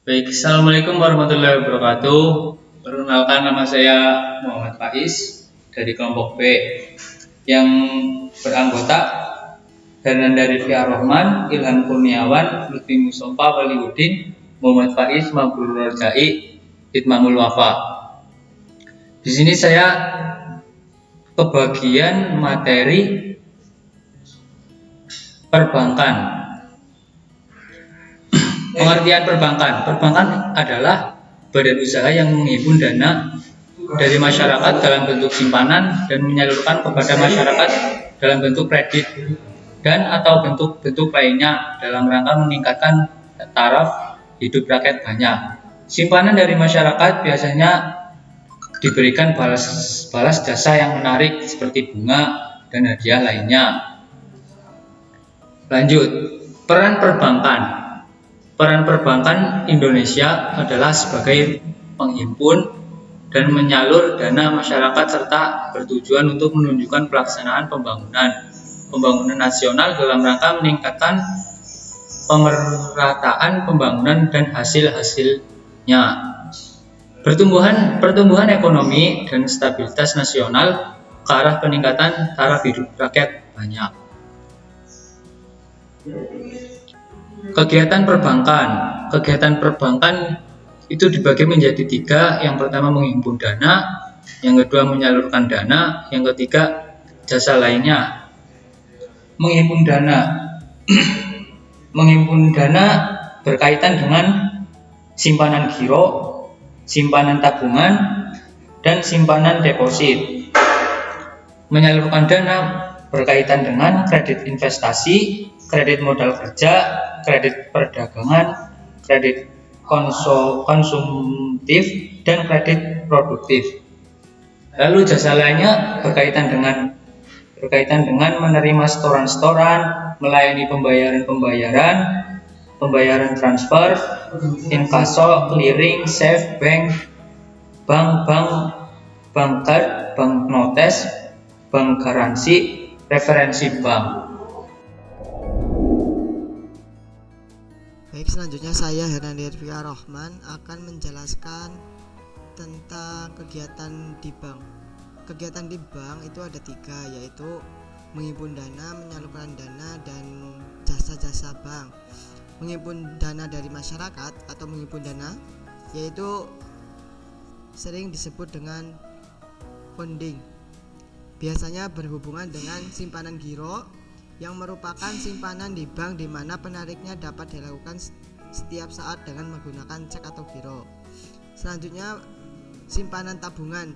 Baik, Assalamualaikum warahmatullahi wabarakatuh. Perkenalkan, nama saya Muhammad Faiz dari kelompok B yang beranggota Hernanda Rifia Rohman, Ilham Kurniawan, Lutfi Mustafa, Waliuddin, Muhammad Faiz, Mabrur Rojai, Itmamul Wafa. Di sini saya kebagian materi perbankan. Pengertian perbankan. Perbankan adalah badan usaha yang menghimpun dana dari masyarakat dalam bentuk simpanan dan menyalurkan kepada masyarakat dalam bentuk kredit dan atau bentuk-bentuk lainnya dalam rangka meningkatkan taraf hidup rakyat banyak. Simpanan dari masyarakat biasanya diberikan balas jasa yang menarik seperti bunga dan hadiah lainnya. Lanjut, peran perbankan. Peran perbankan Indonesia adalah sebagai penghimpun dan menyalur dana masyarakat serta bertujuan untuk menunjukkan pelaksanaan pembangunan nasional dalam rangka meningkatkan pemerataan pembangunan dan hasil-hasilnya. Pertumbuhan ekonomi dan stabilitas nasional ke arah peningkatan taraf hidup rakyat banyak. Kegiatan perbankan itu dibagi menjadi 3. Yang pertama menghimpun dana, yang kedua menyalurkan dana, yang ketiga jasa lainnya. Menghimpun dana menghimpun dana berkaitan dengan simpanan giro, simpanan tabungan, dan simpanan deposit. Menyalurkan dana berkaitan dengan kredit investasi, kredit modal kerja, kredit perdagangan, kredit konsumtif, dan kredit produktif. Lalu jasa lainnya berkaitan dengan menerima setoran-setoran, melayani pembayaran transfer, inkaso, clearing, safe, bank card, bank notes, bank garansi, referensi bank. Baik, selanjutnya saya Hernanda Rifia Rohman akan menjelaskan tentang kegiatan di bank. Kegiatan di bank itu ada 3, yaitu menghimpun dana, menyalurkan dana, dan jasa-jasa bank. Menghimpun dana dari masyarakat atau menghimpun dana yaitu sering disebut dengan funding. Biasanya berhubungan dengan simpanan giro yang merupakan simpanan di bank di mana penariknya dapat dilakukan setiap saat dengan menggunakan cek atau giro. Selanjutnya, simpanan tabungan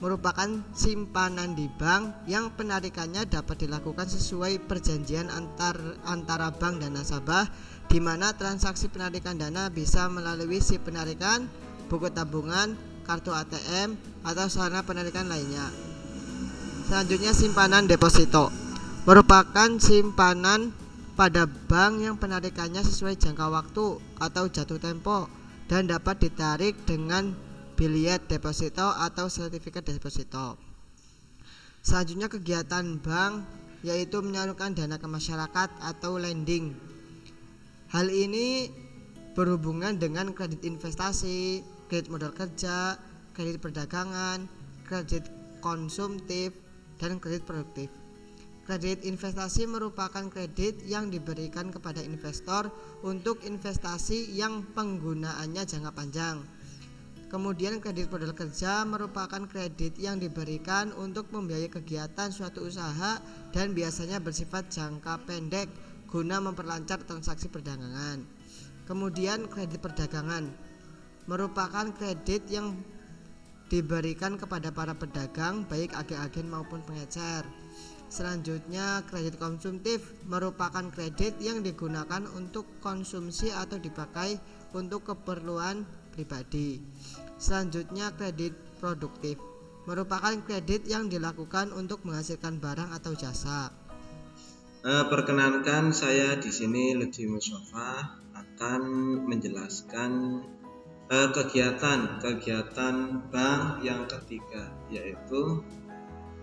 merupakan simpanan di bank yang penarikannya dapat dilakukan sesuai perjanjian antara bank dan nasabah, di mana transaksi penarikan dana bisa melalui SIP penarikan, buku tabungan, kartu ATM, atau sarana penarikan lainnya. Selanjutnya, simpanan deposito merupakan simpanan pada bank yang penarikannya sesuai jangka waktu atau jatuh tempo dan dapat ditarik dengan biliet deposito atau sertifikat deposito. Selanjutnya, kegiatan bank yaitu menyalurkan dana ke masyarakat atau lending. Hal ini berhubungan dengan kredit investasi, kredit modal kerja, kredit perdagangan, kredit konsumtif, dan kredit produktif. Kredit investasi merupakan kredit yang diberikan kepada investor untuk investasi yang penggunaannya jangka panjang. Kemudian kredit modal kerja merupakan kredit yang diberikan untuk membiayai kegiatan suatu usaha dan biasanya bersifat jangka pendek guna memperlancar transaksi perdagangan. Kemudian kredit perdagangan merupakan kredit yang diberikan kepada para pedagang baik agen-agen maupun pengecer. Selanjutnya, kredit konsumtif merupakan kredit yang digunakan untuk konsumsi atau dipakai untuk keperluan pribadi. Selanjutnya, kredit produktif merupakan kredit yang dilakukan untuk menghasilkan barang atau jasa. Perkenankan, saya di sini Lutfi Mustafa akan menjelaskan kegiatan bank yang ketiga, yaitu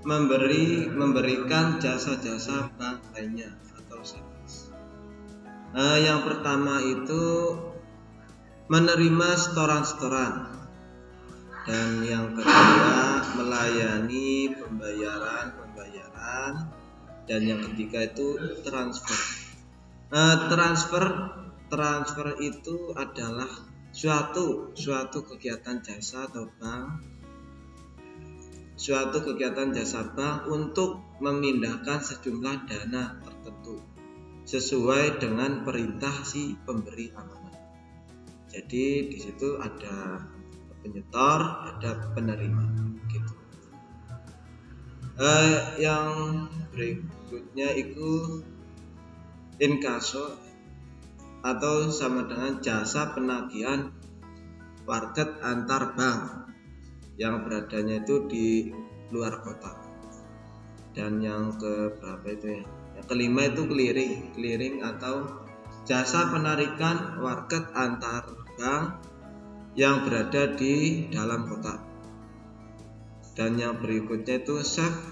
memberikan jasa-jasa bank lainnya atau service. Yang pertama itu menerima setoran-setoran. Dan yang kedua, melayani pembayaran. Dan yang ketiga itu transfer. Transfer itu adalah suatu kegiatan jasa atau bank, suatu kegiatan jasa bank untuk memindahkan sejumlah dana tertentu sesuai dengan perintah si pemberi amanah. Jadi di situ ada penyetor, ada penerima gitu. Yang berikutnya itu inkaso atau sama dengan jasa penagihan warget antar bank yang beradanya itu di luar kota. Dan yang keberapa itu ya? Yang kelima itu clearing atau jasa penarikan warget antar bank yang berada di dalam kota. Dan yang berikutnya itu safe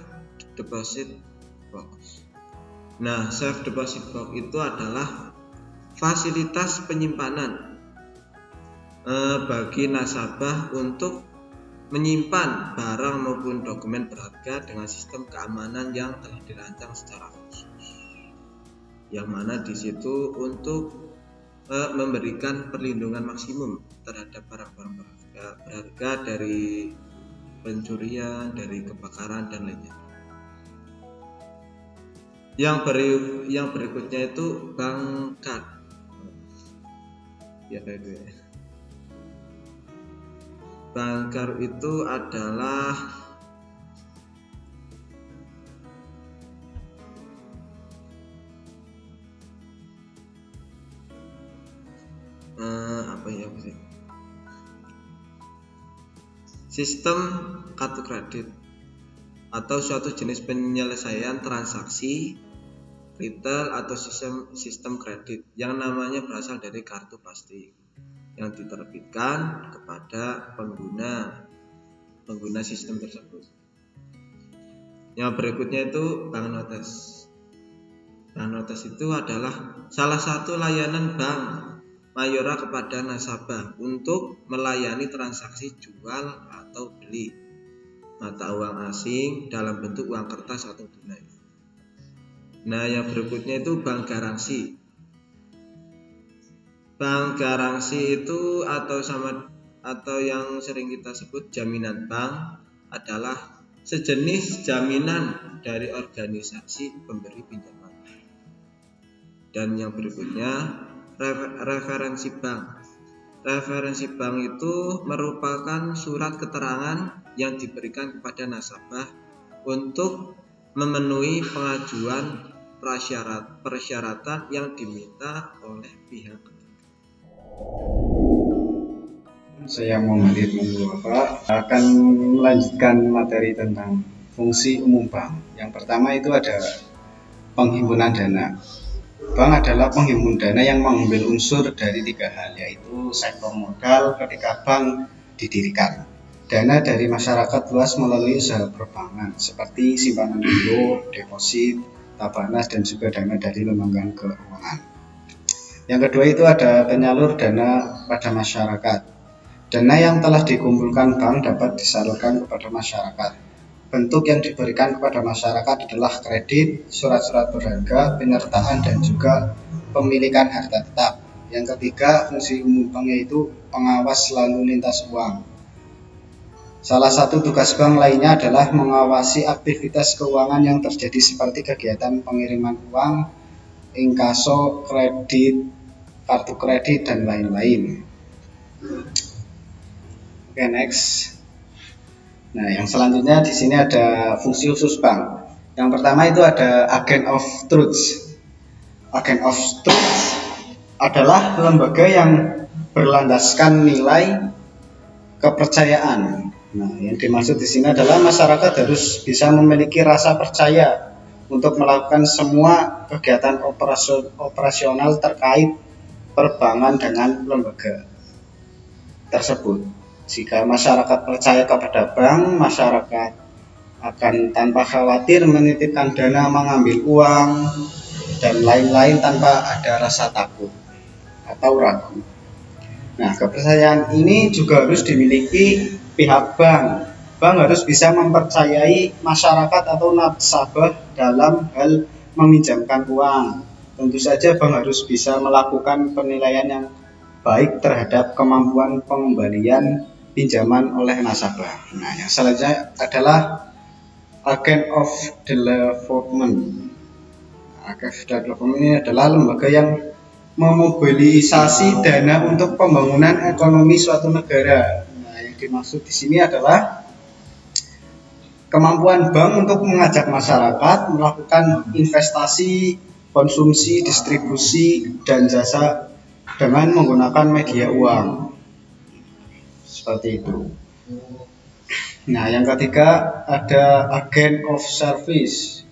deposit box. Nah, safe deposit box itu adalah fasilitas penyimpanan bagi nasabah untuk menyimpan barang maupun dokumen berharga dengan sistem keamanan yang telah dirancang secara khusus. Yang mana di situ untuk memberikan perlindungan maksimum terhadap barang-barang berharga dari pencurian, dari kebakaran dan lainnya. Yang berikutnya itu bank card. Ya kayak gitu ya. Bank card itu adalah sistem kartu kredit atau suatu jenis penyelesaian transaksi retail atau sistem kredit yang namanya berasal dari kartu plastik yang diterbitkan kepada pengguna sistem tersebut. Yang berikutnya itu bank notes. Bank notes itu adalah salah satu layanan bank mayora kepada nasabah untuk melayani transaksi jual atau beli mata uang asing dalam bentuk uang kertas atau tunai. Nah, yang berikutnya itu bank garansi. Bank garansi itu atau yang sering kita sebut jaminan bank adalah sejenis jaminan dari organisasi pemberi pinjaman. Dan yang berikutnya referensi bank. Referensi bank itu merupakan surat keterangan yang diberikan kepada nasabah untuk memenuhi pengajuan persyaratan yang diminta oleh pihak ketiga. Saya Muhammad Ibnu Bapak akan melanjutkan materi tentang fungsi umum bank. Yang pertama itu ada penghimpunan dana. Bank adalah penghimpun dana yang mengambil unsur dari tiga hal, yaitu sektor modal ketika bank didirikan, dana dari masyarakat luas melalui usaha perbankan seperti simpanan giro, deposit, tabanas, dan juga dana dari lembaga keuangan. Yang kedua itu ada penyalur dana pada masyarakat. Dana yang telah dikumpulkan bank dapat disalurkan kepada masyarakat. Bentuk yang diberikan kepada masyarakat adalah kredit, surat-surat berharga, penyertaan, dan juga pemilikan harta tetap. Yang ketiga, fungsi umum bank yaitu pengawas lalu lintas uang. Salah satu tugas bank lainnya adalah mengawasi aktivitas keuangan yang terjadi seperti kegiatan pengiriman uang, inkaso, kredit, kartu kredit, dan lain-lain. Oke, next. Nah, yang selanjutnya di sini ada fungsi khusus bank. Yang pertama itu ada agent of truth. Agent of truth adalah lembaga yang berlandaskan nilai kepercayaan. Nah, yang dimaksud di sini adalah masyarakat harus bisa memiliki rasa percaya untuk melakukan semua kegiatan operasional terkait perbankan dengan lembaga tersebut. Jika masyarakat percaya kepada bank, masyarakat akan tanpa khawatir menitipkan dana, mengambil uang, dan lain-lain tanpa ada rasa takut atau ragu. Nah, kepercayaan ini juga harus dimiliki pihak bank. Bank harus bisa mempercayai masyarakat atau nasabah dalam hal meminjamkan uang. Tentu saja bank harus bisa melakukan penilaian yang baik terhadap kemampuan pengembalian pinjaman oleh nasabah. Nah, yang selanjutnya adalah Agent of Development. Agent of Development ini adalah lembaga yang memobilisasi dana untuk pembangunan ekonomi suatu negara. Nah, yang dimaksud di sini adalah kemampuan bank untuk mengajak masyarakat melakukan investasi, konsumsi, distribusi, dan jasa dengan menggunakan media uang. Seperti itu. Nah, yang ketiga ada agent of services.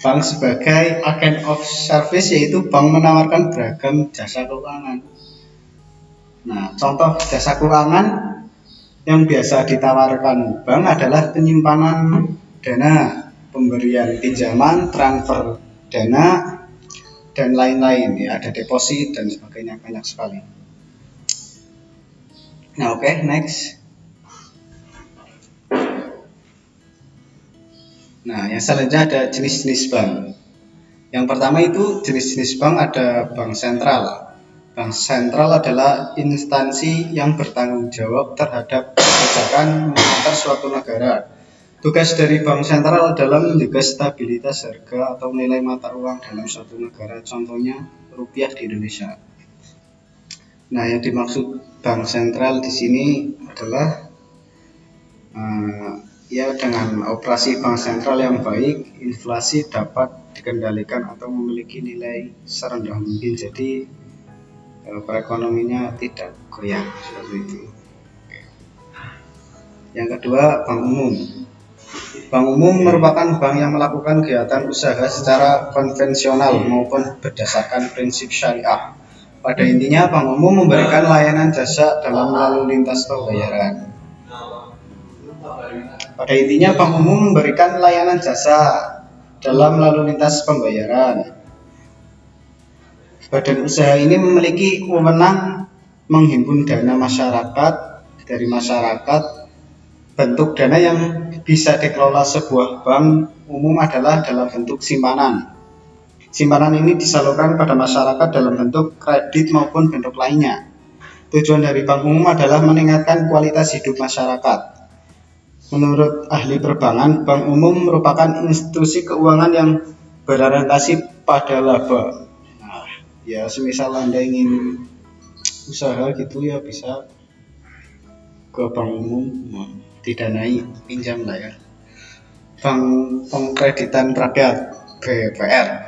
Bank sebagai agen of service yaitu bank menawarkan beragam jasa keuangan. Nah, contoh jasa keuangan yang biasa ditawarkan bank adalah penyimpanan dana, pemberian pinjaman, transfer dana, dan lain-lain. Ya, ada deposit dan sebagainya, banyak sekali. Nah, oke, next. Nah, yang selanjutnya ada jenis-jenis bank. Yang pertama itu jenis-jenis bank ada bank sentral. Bank sentral adalah instansi yang bertanggung jawab terhadap kebijakan moneter suatu negara. Tugas dari bank sentral adalah menjaga stabilitas harga atau nilai mata uang dalam suatu negara, contohnya rupiah di Indonesia. Nah, yang dimaksud bank sentral di sini adalah ya dengan operasi bank sentral yang baik, inflasi dapat dikendalikan atau memiliki nilai serendah mungkin. Jadi perekonomiannya tidak goyah seperti itu. Yang kedua, bank umum. Bank umum merupakan bank yang melakukan kegiatan usaha secara konvensional maupun berdasarkan prinsip syariah. Pada intinya, bank umum memberikan layanan jasa dalam lalu lintas pembayaran. Pada intinya, bank umum memberikan layanan jasa dalam lalu lintas pembayaran. Badan usaha ini memiliki wewenang menghimpun dana masyarakat dari masyarakat. Bentuk dana yang bisa dikelola sebuah bank umum adalah dalam bentuk simpanan. Simpanan ini disalurkan pada masyarakat dalam bentuk kredit maupun bentuk lainnya. Tujuan dari bank umum adalah meningkatkan kualitas hidup masyarakat. Menurut ahli perbankan, bank umum merupakan institusi keuangan yang berorientasi pada laba. Nah, ya semisal Anda ingin usaha gitu ya bisa ke bank umum, didanai, pinjam lah ya. Bank Pengkreditan Rakyat (BPR)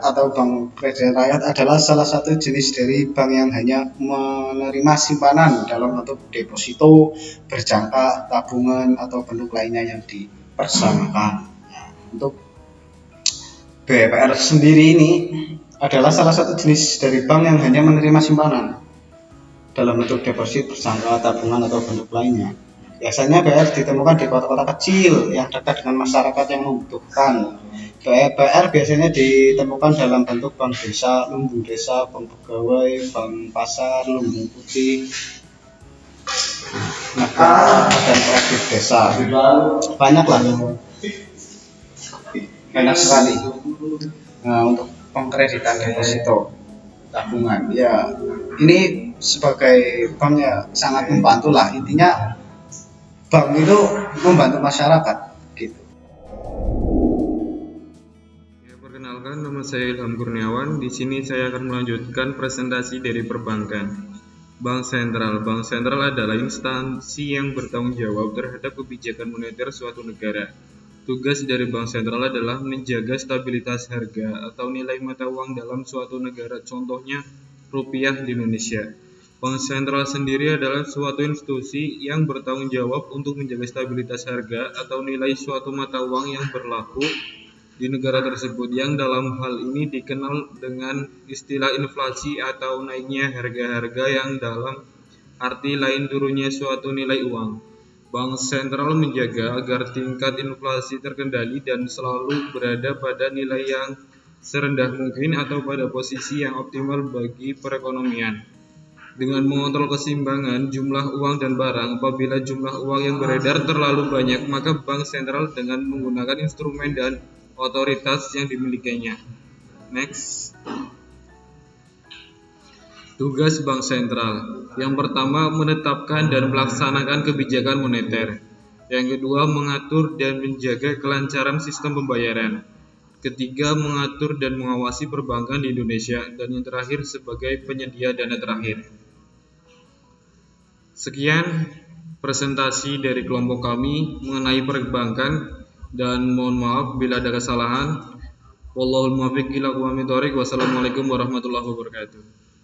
atau Bank Kredit Rakyat adalah salah satu jenis dari bank yang hanya menerima simpanan dalam bentuk deposito, berjangka, tabungan, atau bentuk lainnya yang dipersamakan. Nah, untuk BPR sendiri ini adalah salah satu jenis dari bank yang hanya menerima simpanan dalam bentuk deposit, berjangka, tabungan, atau bentuk lainnya. Biasanya BPR ditemukan di kota-kota kecil yang dekat dengan masyarakat yang membutuhkan. BPR biasanya ditemukan dalam bentuk bank desa, lumbung desa, bank pegawai, bank pasar, lumbung putih, negara, dan kredit desa. Banyak sekali. Nah, untuk pengkreditan deposito, tabungan, ya ini sebagai bank ya sangat membantu lah. Intinya bank itu membantu masyarakat gitu. Ya, perkenalkan, nama saya Ilham Kurniawan. Di sini saya akan melanjutkan presentasi dari perbankan. Bank sentral. Bank sentral adalah instansi yang bertanggung jawab terhadap kebijakan moneter suatu negara. Tugas dari bank sentral adalah menjaga stabilitas harga atau nilai mata uang dalam suatu negara, contohnya rupiah di Indonesia. Bank sentral sendiri adalah suatu institusi yang bertanggung jawab untuk menjaga stabilitas harga atau nilai suatu mata uang yang berlaku di negara tersebut, yang dalam hal ini dikenal dengan istilah inflasi atau naiknya harga-harga, yang dalam arti lain turunnya suatu nilai uang. Bank sentral menjaga agar tingkat inflasi terkendali dan selalu berada pada nilai yang serendah mungkin atau pada posisi yang optimal bagi perekonomian. Dengan mengontrol keseimbangan jumlah uang dan barang, apabila jumlah uang yang beredar terlalu banyak, maka bank sentral dengan menggunakan instrumen dan otoritas yang dimilikinya. Next. Tugas bank sentral. Yang pertama, menetapkan dan melaksanakan kebijakan moneter. Yang kedua, mengatur dan menjaga kelancaran sistem pembayaran. Ketiga, mengatur dan mengawasi perbankan di Indonesia. Dan yang terakhir, sebagai penyedia dana terakhir. Sekian presentasi dari kelompok kami mengenai perbankan, dan mohon maaf bila ada kesalahan. Wallahul muwaffiq ila aqwamit thoriq. Wassalamualaikum warahmatullahi wabarakatuh.